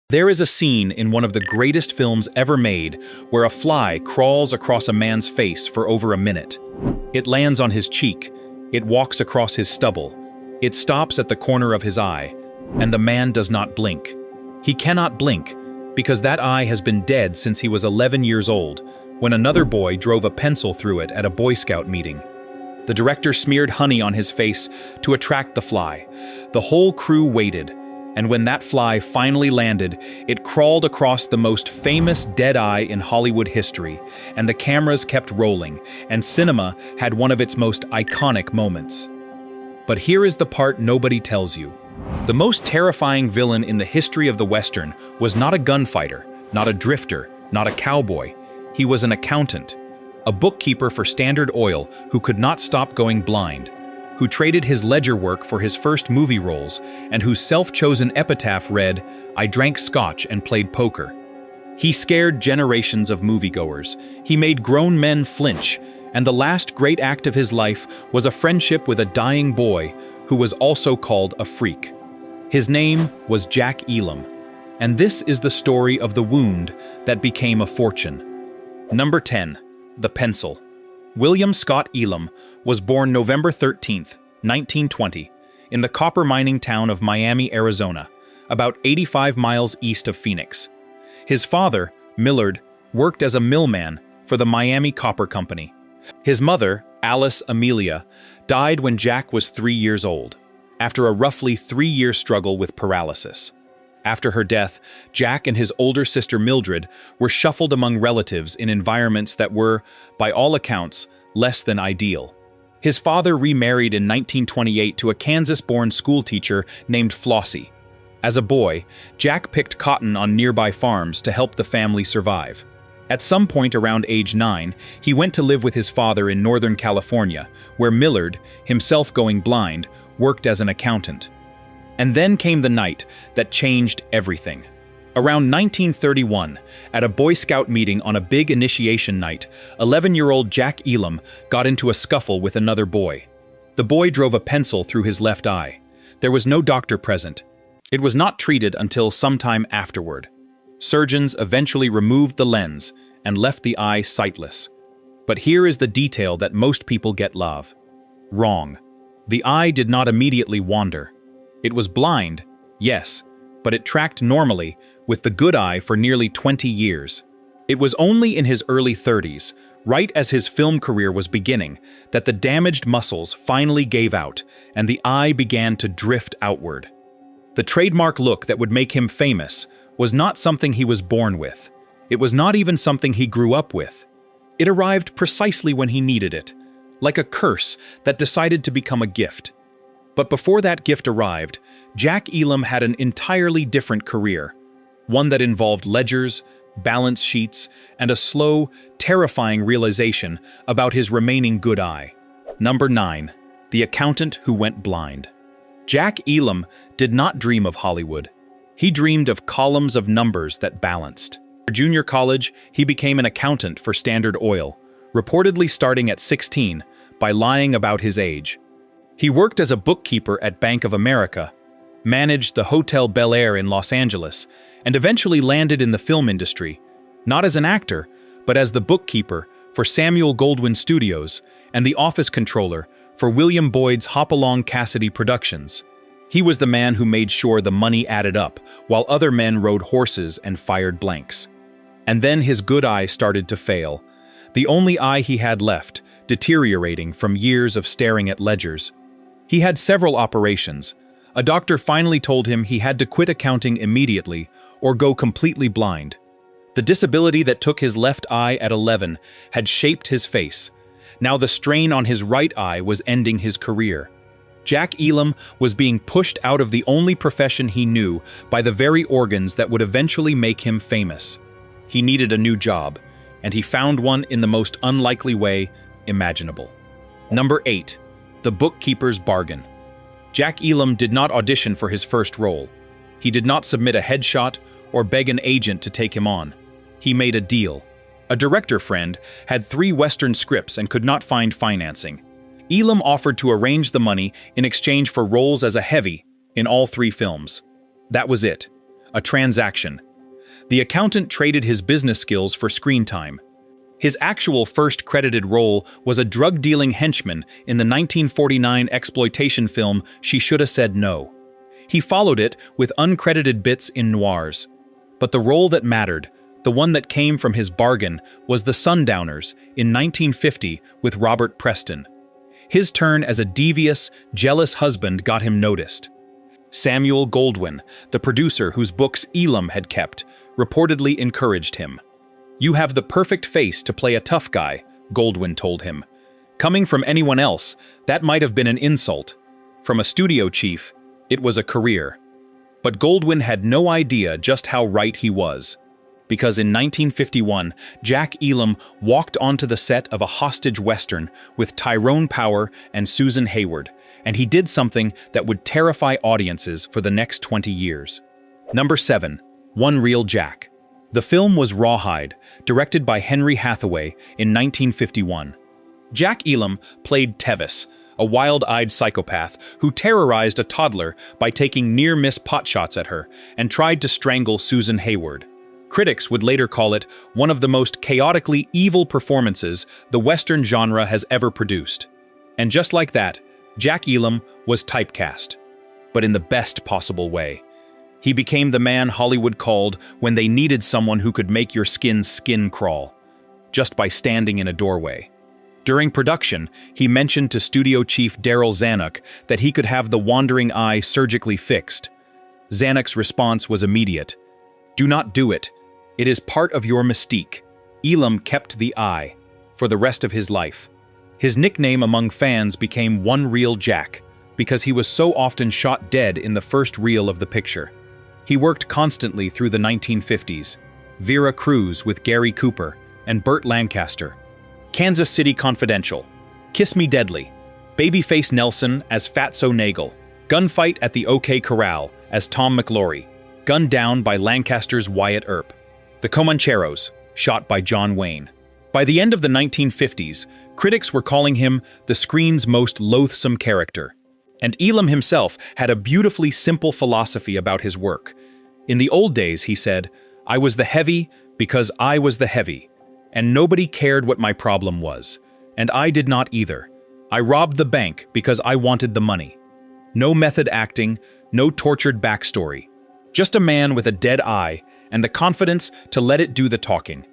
There is a scene in one of the greatest films ever made where a fly crawls across a man's face for over a minute. It lands on his cheek, it walks across his stubble, it stops at the corner of his eye, and the man does not blink. He cannot blink because that eye has been dead since he was 11 years old, when another boy drove a pencil through it at a Boy Scout meeting. The director smeared honey on his face to attract the fly. The whole crew waited, and when that fly finally landed, it crawled across the most famous dead eye in Hollywood history, and the cameras kept rolling, and cinema had one of its most iconic moments. But here is the part nobody tells you. The most terrifying villain in the history of the Western was not a gunfighter, not a drifter, not a cowboy. He was an accountant, a bookkeeper for Standard Oil who could not stop going blind, who traded his ledger work for his first movie roles, and whose self-chosen epitaph read, "I drank Scotch and played poker." He scared generations of moviegoers. He made grown men flinch, and the last great act of his life was a friendship with a dying boy who was also called a freak. His name was Jack Elam, and this is the story of the wound that became a fortune. Number 10. The Pencil. William Scott Elam was born November 13, 1920, in the copper mining town of Miami, Arizona, about 85 miles east of Phoenix. His father, Millard, worked as a millman for the Miami Copper Company. His mother, Alice Amelia, died when Jack was 3 years old, after a roughly 3-year struggle with paralysis. After her death, Jack and his older sister Mildred were shuffled among relatives in environments that were, by all accounts, less than ideal. His father remarried in 1928 to a Kansas-born schoolteacher named Flossie. As a boy, Jack picked cotton on nearby farms to help the family survive. At some point around age 9, he went to live with his father in Northern California, where Millard, himself going blind, worked as an accountant. And then came the night that changed everything. Around 1931, at a Boy Scout meeting on a big initiation night, 11-year-old Jack Elam got into a scuffle with another boy. The boy drove a pencil through his left eye. There was no doctor present. It was not treated until sometime afterward. Surgeons eventually removed the lens and left the eye sightless. But here is the detail that most people get wrong. The eye did not immediately wander. It was blind, yes, but it tracked normally with the good eye for nearly 20 years. It was only in his early 30s, right as his film career was beginning, that the damaged muscles finally gave out and the eye began to drift outward. The trademark look that would make him famous was not something he was born with. It was not even something he grew up with. It arrived precisely when he needed it, like a curse that decided to become a gift. But before that gift arrived, Jack Elam had an entirely different career, one that involved ledgers, balance sheets, and a slow, terrifying realization about his remaining good eye. Number 9. The Accountant Who Went Blind. Jack Elam did not dream of Hollywood. He dreamed of columns of numbers that balanced. For junior college, he became an accountant for Standard Oil, reportedly starting at 16 by lying about his age. He worked as a bookkeeper at Bank of America, managed the Hotel Bel Air in Los Angeles, and eventually landed in the film industry, not as an actor, but as the bookkeeper for Samuel Goldwyn Studios and the office controller for William Boyd's Hopalong Cassidy Productions. He was the man who made sure the money added up, while other men rode horses and fired blanks. And then his good eye started to fail, the only eye he had left, deteriorating from years of staring at ledgers. He had several operations. A doctor finally told him he had to quit accounting immediately or go completely blind. The disability that took his left eye at 11 had shaped his face. Now the strain on his right eye was ending his career. Jack Elam was being pushed out of the only profession he knew by the very organs that would eventually make him famous. He needed a new job, and he found one in the most unlikely way imaginable. Number 8. The Bookkeeper's Bargain. Jack Elam did not audition for his first role. He did not submit a headshot or beg an agent to take him on. He made a deal. A director friend had 3 Western scripts and could not find financing. Elam offered to arrange the money in exchange for roles as a heavy in all 3 films. That was it. a transaction. The accountant traded his business skills for screen time. His actual first credited role was a drug-dealing henchman in the 1949 exploitation film She Shoulda Said No. He followed it with uncredited bits in noirs. But the role that mattered, the one that came from his bargain, was The Sundowners in 1950 with Robert Preston. His turn as a devious, jealous husband got him noticed. Samuel Goldwyn, the producer whose books Elam had kept, reportedly encouraged him. "You have the perfect face to play a tough guy," Goldwyn told him. Coming from anyone else, that might have been an insult. From a studio chief, it was a career. But Goldwyn had no idea just how right he was. Because in 1951, Jack Elam walked onto the set of a hostage western with Tyrone Power and Susan Hayward, and he did something that would terrify audiences for the next 20 years. Number 7. One Real Jack. The film was Rawhide, directed by Henry Hathaway in 1951. Jack Elam played Tevis, a wild-eyed psychopath who terrorized a toddler by taking near-miss potshots at her and tried to strangle Susan Hayward. Critics would later call it one of the most chaotically evil performances the Western genre has ever produced. And just like that, Jack Elam was typecast, but in the best possible way. He became the man Hollywood called when they needed someone who could make your skin crawl, just by standing in a doorway. During production, he mentioned to studio chief Daryl Zanuck that he could have the wandering eye surgically fixed. Zanuck's response was immediate. "Do not do it. It is part of your mystique." Elam kept the eye for the rest of his life. His nickname among fans became One Real Jack because he was so often shot dead in the first reel of the picture. He worked constantly through the 1950s. Vera Cruz with Gary Cooper and Burt Lancaster. Kansas City Confidential. Kiss Me Deadly. Babyface Nelson as Fatso Nagel. Gunfight at the OK Corral as Tom McLaury. Gunned down by Lancaster's Wyatt Earp. The Comancheros, shot by John Wayne. By the end of the 1950s, critics were calling him the screen's most loathsome character. And Elam himself had a beautifully simple philosophy about his work. In the old days, he said, "I was the heavy because I was the heavy, and nobody cared what my problem was, and I did not either. I robbed the bank because I wanted the money. No method acting, no tortured backstory. Just a man with a dead eye and the confidence to let it do the talking.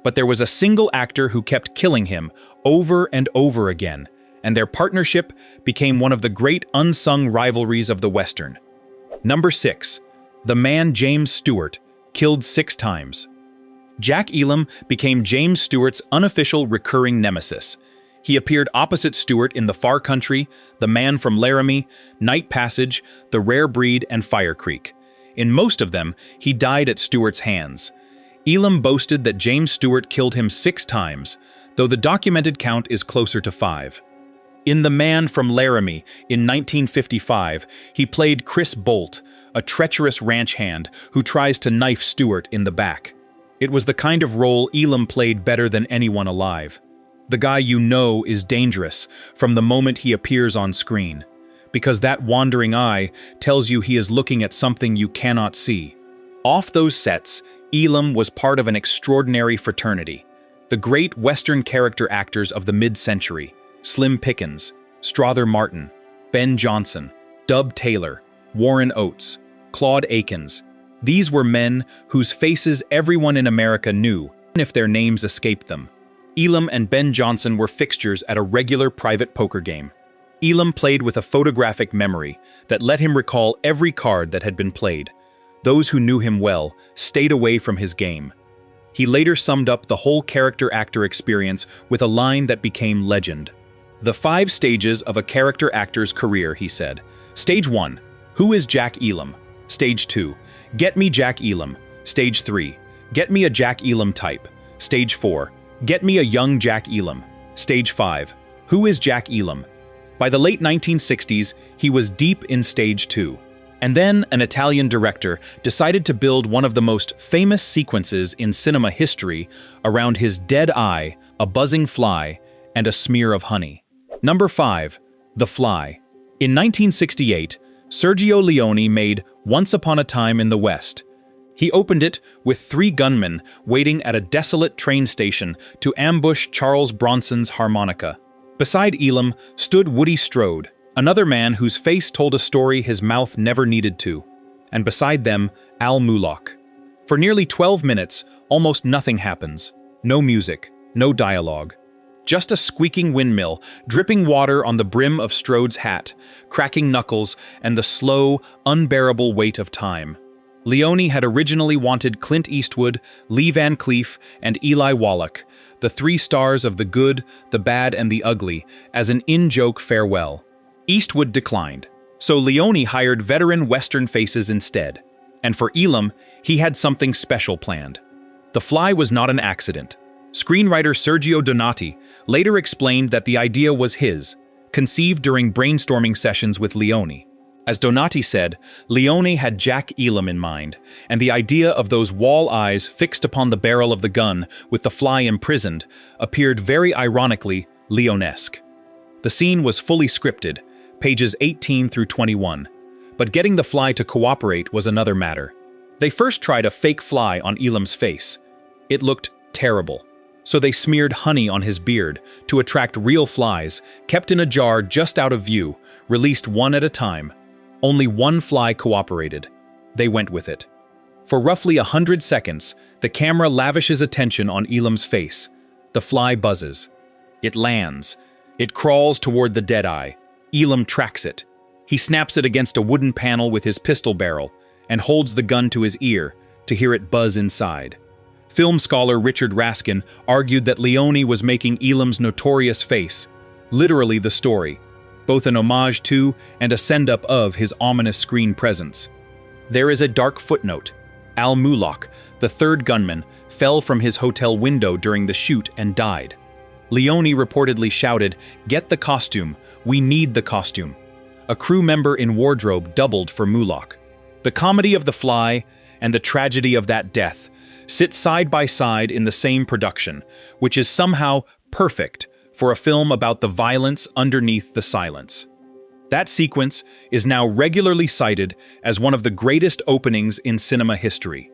But there was a single actor who kept killing him over and over again, and their partnership became one of the great unsung rivalries of the Western." Number 6. The man James Stewart, killed 6 times. Jack Elam became James Stewart's unofficial recurring nemesis. He appeared opposite Stewart in The Far Country, The Man from Laramie, Night Passage, The Rare Breed, and Fire Creek. In most of them, he died at Stewart's hands. Elam boasted that James Stewart killed him 6 times, though the documented count is closer to 5. In The Man from Laramie, in 1955, he played Chris Bolt, a treacherous ranch hand who tries to knife Stewart in the back. It was the kind of role Elam played better than anyone alive. The guy you know is dangerous from the moment he appears on screen, because that wandering eye tells you he is looking at something you cannot see. Off those sets, Elam was part of an extraordinary fraternity. The great Western character actors of the mid-century, Slim Pickens, Strother Martin, Ben Jonson, Dub Taylor, Warren Oates, Claude Akins. These were men whose faces everyone in America knew, even if their names escaped them. Elam and Ben Jonson were fixtures at a regular private poker game. Elam played with a photographic memory that let him recall every card that had been played. Those who knew him well stayed away from his game. He later summed up the whole character-actor experience with a line that became legend. "The 5 stages of a character actor's career," he said. Stage 1, who is Jack Elam? Stage 2, get me Jack Elam. Stage 3, get me a Jack Elam type. Stage 4, get me a young Jack Elam. Stage 5, who is Jack Elam? By the late 1960s, he was deep in Stage 2. And then an Italian director decided to build one of the most famous sequences in cinema history around his dead eye, a buzzing fly, and a smear of honey. Number 5. The Fly. In 1968, Sergio Leone made Once Upon a Time in the West. He opened it with 3 gunmen waiting at a desolate train station to ambush Charles Bronson's harmonica. Beside Elam stood Woody Strode, another man whose face told a story his mouth never needed to, and beside them, Al Mulock. For nearly 12 minutes, almost nothing happens. No music, no dialogue. Just a squeaking windmill, dripping water on the brim of Strode's hat, cracking knuckles, and the slow, unbearable weight of time. Leone had originally wanted Clint Eastwood, Lee Van Cleef, and Eli Wallach, the 3 stars of The Good, The Bad, and The Ugly, as an in-joke farewell. Eastwood declined, so Leone hired veteran Western faces instead. And for Elam, he had something special planned. The Fly was not an accident. Screenwriter Sergio Donati later explained that the idea was his, conceived during brainstorming sessions with Leone. As Donati said, Leone had Jack Elam in mind, and the idea of those wall eyes fixed upon the barrel of the gun with the Fly imprisoned appeared very ironically Leonesque. The scene was fully scripted, pages 18 through 21, but getting the Fly to cooperate was another matter. They first tried a fake fly on Elam's face. It looked terrible, so they smeared honey on his beard to attract real flies, kept in a jar just out of view, released one at a time. Only 1 fly cooperated. They went with it. For roughly 100 seconds, the camera lavishes attention on Elam's face. The fly buzzes. It lands. It crawls toward the deadeye. Elam tracks it. He snaps it against a wooden panel with his pistol barrel and holds the gun to his ear to hear it buzz inside. Film scholar Richard Raskin argued that Leone was making Elam's notorious face, literally the story, both an homage to and a send-up of his ominous screen presence. There is a dark footnote. Al Mulock, the 3rd gunman, fell from his hotel window during the shoot and died. Leone reportedly shouted, "Get the costume, we need the costume." A crew member in wardrobe doubled for Mulock. The comedy of The Fly and the tragedy of that death sit side by side in the same production, which is somehow perfect for a film about the violence underneath the silence. That sequence is now regularly cited as one of the greatest openings in cinema history.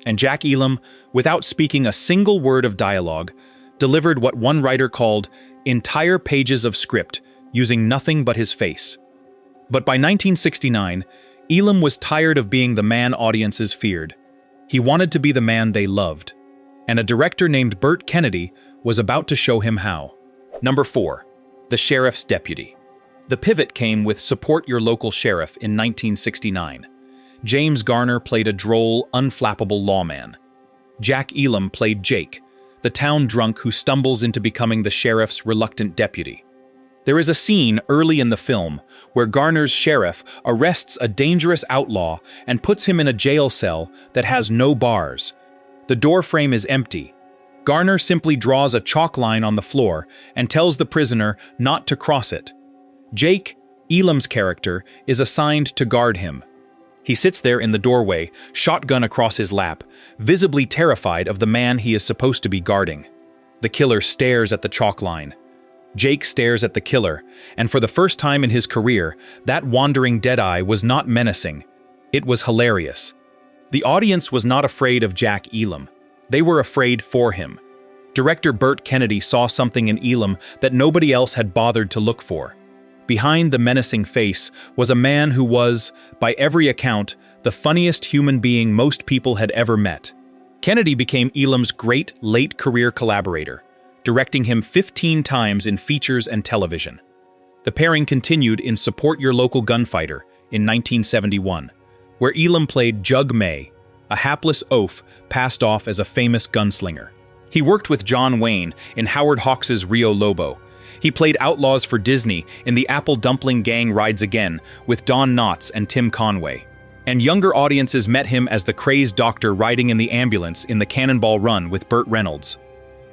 And Jack Elam, without speaking a single word of dialogue, delivered what one writer called entire pages of script using nothing but his face. But by 1969, Elam was tired of being the man audiences feared. He wanted to be the man they loved. And a director named Burt Kennedy was about to show him how. Number 4. The Sheriff's Deputy. The pivot came with Support Your Local Sheriff in 1969. James Garner played a droll, unflappable lawman. Jack Elam played Jake, the town drunk who stumbles into becoming the sheriff's reluctant deputy. There is a scene early in the film where Garner's sheriff arrests a dangerous outlaw and puts him in a jail cell that has no bars. The door frame is empty. Garner simply draws a chalk line on the floor and tells the prisoner not to cross it. Jake, Elam's character, is assigned to guard him. He sits there in the doorway, shotgun across his lap, visibly terrified of the man he is supposed to be guarding. The killer stares at the chalk line. Jake stares at the killer, and for the first time in his career, that wandering deadeye was not menacing. It was hilarious. The audience was not afraid of Jack Elam. They were afraid for him. Director Burt Kennedy saw something in Elam that nobody else had bothered to look for. Behind the menacing face was a man who was, by every account, the funniest human being most people had ever met. Kennedy became Elam's great late-career collaborator, directing him 15 times in features and television. The pairing continued in Support Your Local Gunfighter in 1971, where Elam played Jug May, a hapless oaf passed off as a famous gunslinger. He worked with John Wayne in Howard Hawks' Rio Lobo. He played outlaws for Disney in The Apple Dumpling Gang Rides Again with Don Knotts and Tim Conway. And younger audiences met him as the crazed doctor riding in the ambulance in The Cannonball Run with Burt Reynolds.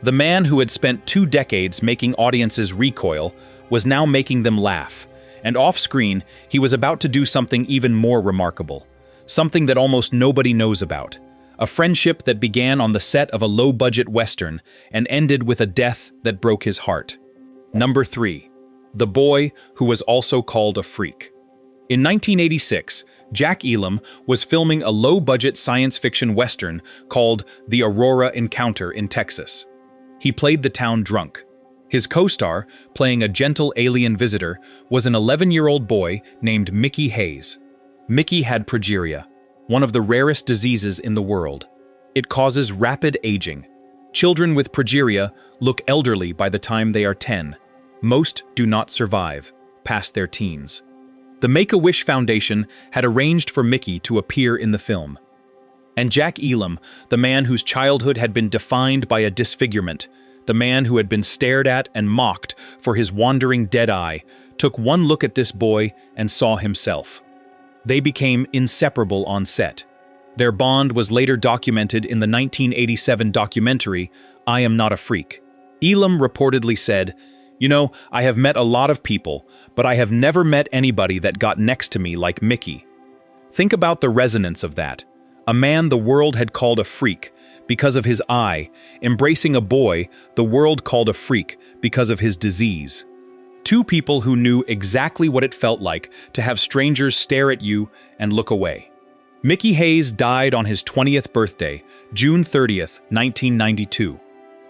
The man who had spent 2 decades making audiences recoil was now making them laugh. And off-screen, he was about to do something even more remarkable. Something that almost nobody knows about. A friendship that began on the set of a low-budget Western and ended with a death that broke his heart. Number 3. The Boy Who Was Also Called a Freak. In 1986, Jack Elam was filming a low-budget science fiction western called The Aurora Encounter in Texas. He played the town drunk. His co-star, playing a gentle alien visitor, was an 11-year-old boy named Mickey Hayes. Mickey had progeria, one of the rarest diseases in the world. It causes rapid aging. Children with progeria look elderly by the time they are 10. Most do not survive past their teens. The Make-A-Wish Foundation had arranged for Mickey to appear in the film. And Jack Elam, the man whose childhood had been defined by a disfigurement, the man who had been stared at and mocked for his wandering dead eye, took one look at this boy and saw himself. They became inseparable on set. Their bond was later documented in the 1987 documentary, I Am Not a Freak. Elam reportedly said, "You know, I have met a lot of people, but I have never met anybody that got next to me like Mickey." Think about the resonance of that. A man the world had called a freak because of his eye, embracing a boy the world called a freak because of his disease. Two people who knew exactly what it felt like to have strangers stare at you and look away. Mickey Hayes died on his 20th birthday, June 30th, 1992.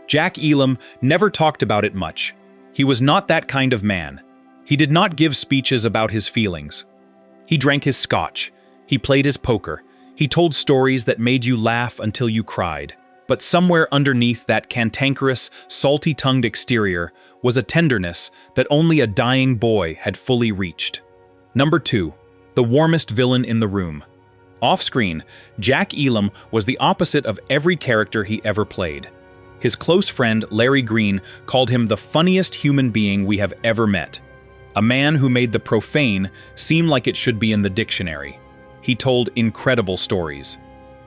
Jack Elam never talked about it much. He was not that kind of man. He did not give speeches about his feelings. He drank his scotch. He played his poker. He told stories that made you laugh until you cried. But somewhere underneath that cantankerous, salty-tongued exterior was a tenderness that only a dying boy had fully reached. Number 2. The warmest villain in the room. Off-screen, Jack Elam was the opposite of every character he ever played. His close friend, Larry Green, called him the funniest human being we have ever met. A man who made the profane seem like it should be in the dictionary. He told incredible stories.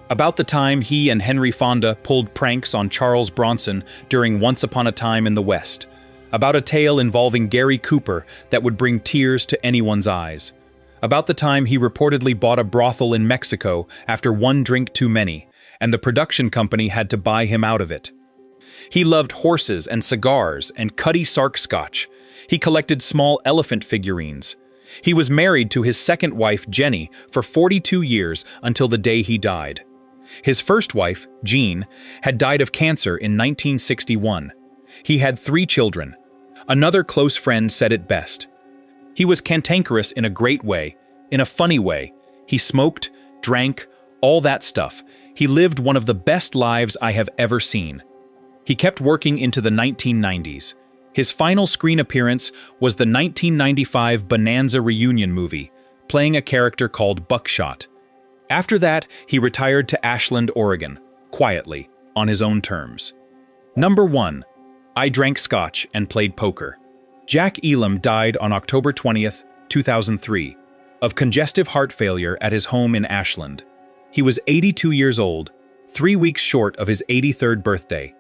About the time he and Henry Fonda pulled pranks on Charles Bronson during Once Upon a Time in the West. About a tale involving Gary Cooper that would bring tears to anyone's eyes. About the time he reportedly bought a brothel in Mexico after one drink too many, and the production company had to buy him out of it. He loved horses and cigars and Cutty Sark Scotch. He collected small elephant figurines. He was married to his second wife, Jenny, for 42 years until the day he died. His first wife, Jean, had died of cancer in 1961. He had 3 children. Another close friend said it best. He was cantankerous in a great way, in a funny way. He smoked, drank, all that stuff. He lived one of the best lives I have ever seen. He kept working into the 1990s. His final screen appearance was the 1995 Bonanza reunion movie, playing a character called Buckshot. After that, he retired to Ashland, Oregon, quietly, on his own terms. Number 1. I drank scotch and played poker. Jack Elam died on October 20th, 2003, of congestive heart failure at his home in Ashland. He was 82 years old, 3 weeks short of his 83rd birthday.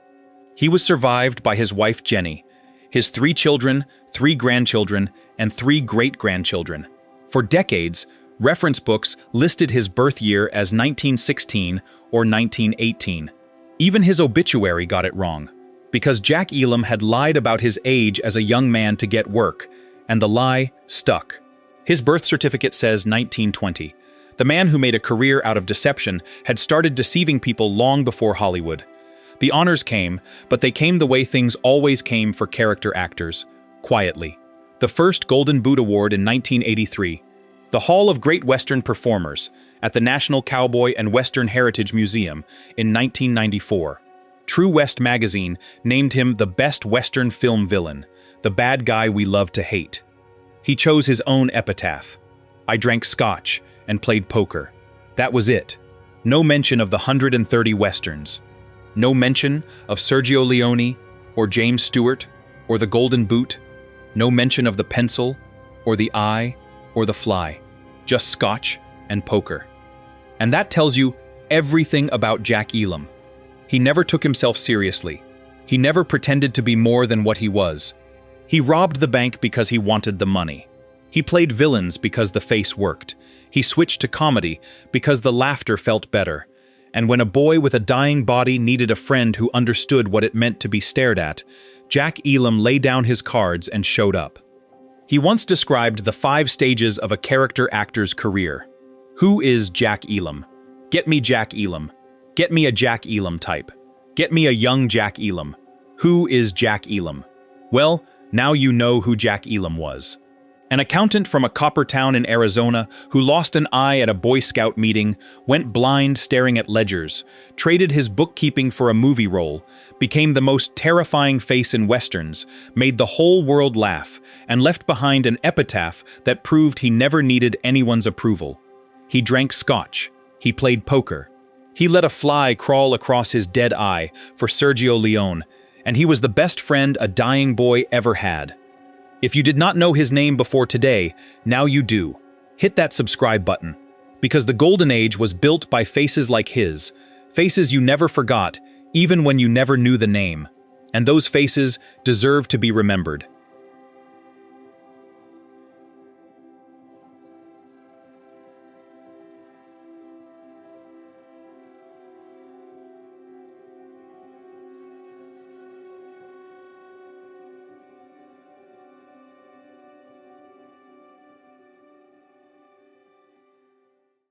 He was survived by his wife Jenny, his 3 children, 3 grandchildren, and 3 great-grandchildren. For decades, reference books listed his birth year as 1916 or 1918. Even his obituary got it wrong, because Jack Elam had lied about his age as a young man to get work, and the lie stuck. His birth certificate says 1920. The man who made a career out of deception had started deceiving people long before Hollywood. The honors came, but they came the way things always came for character actors, quietly. The first Golden Boot Award in 1983. The Hall of Great Western Performers at the National Cowboy and Western Heritage Museum in 1994. True West magazine named him the best Western film villain, the bad guy we love to hate. He chose his own epitaph. I drank scotch and played poker. That was it. No mention of the 130 Westerns. No mention of Sergio Leone or James Stewart or the Golden Boot. No mention of the pencil or the eye or the fly. Just scotch and poker. And that tells you everything about Jack Elam. He never took himself seriously. He never pretended to be more than what he was. He robbed the bank because he wanted the money. He played villains because the face worked. He switched to comedy because the laughter felt better. And when a boy with a dying body needed a friend who understood what it meant to be stared at, Jack Elam laid down his cards and showed up. He once described the 5 stages of a character actor's career. Who is Jack Elam? Get me Jack Elam. Get me a Jack Elam type. Get me a young Jack Elam. Who is Jack Elam? Well, now you know who Jack Elam was. An accountant from a copper town in Arizona who lost an eye at a Boy Scout meeting, went blind staring at ledgers, traded his bookkeeping for a movie role, became the most terrifying face in westerns, made the whole world laugh, and left behind an epitaph that proved he never needed anyone's approval. He drank Scotch. He played poker. He let a fly crawl across his dead eye for Sergio Leone, and he was the best friend a dying boy ever had. If you did not know his name before today, now you do. Hit that subscribe button, because the Golden Age was built by faces like his, faces you never forgot, even when you never knew the name. And those faces deserve to be remembered.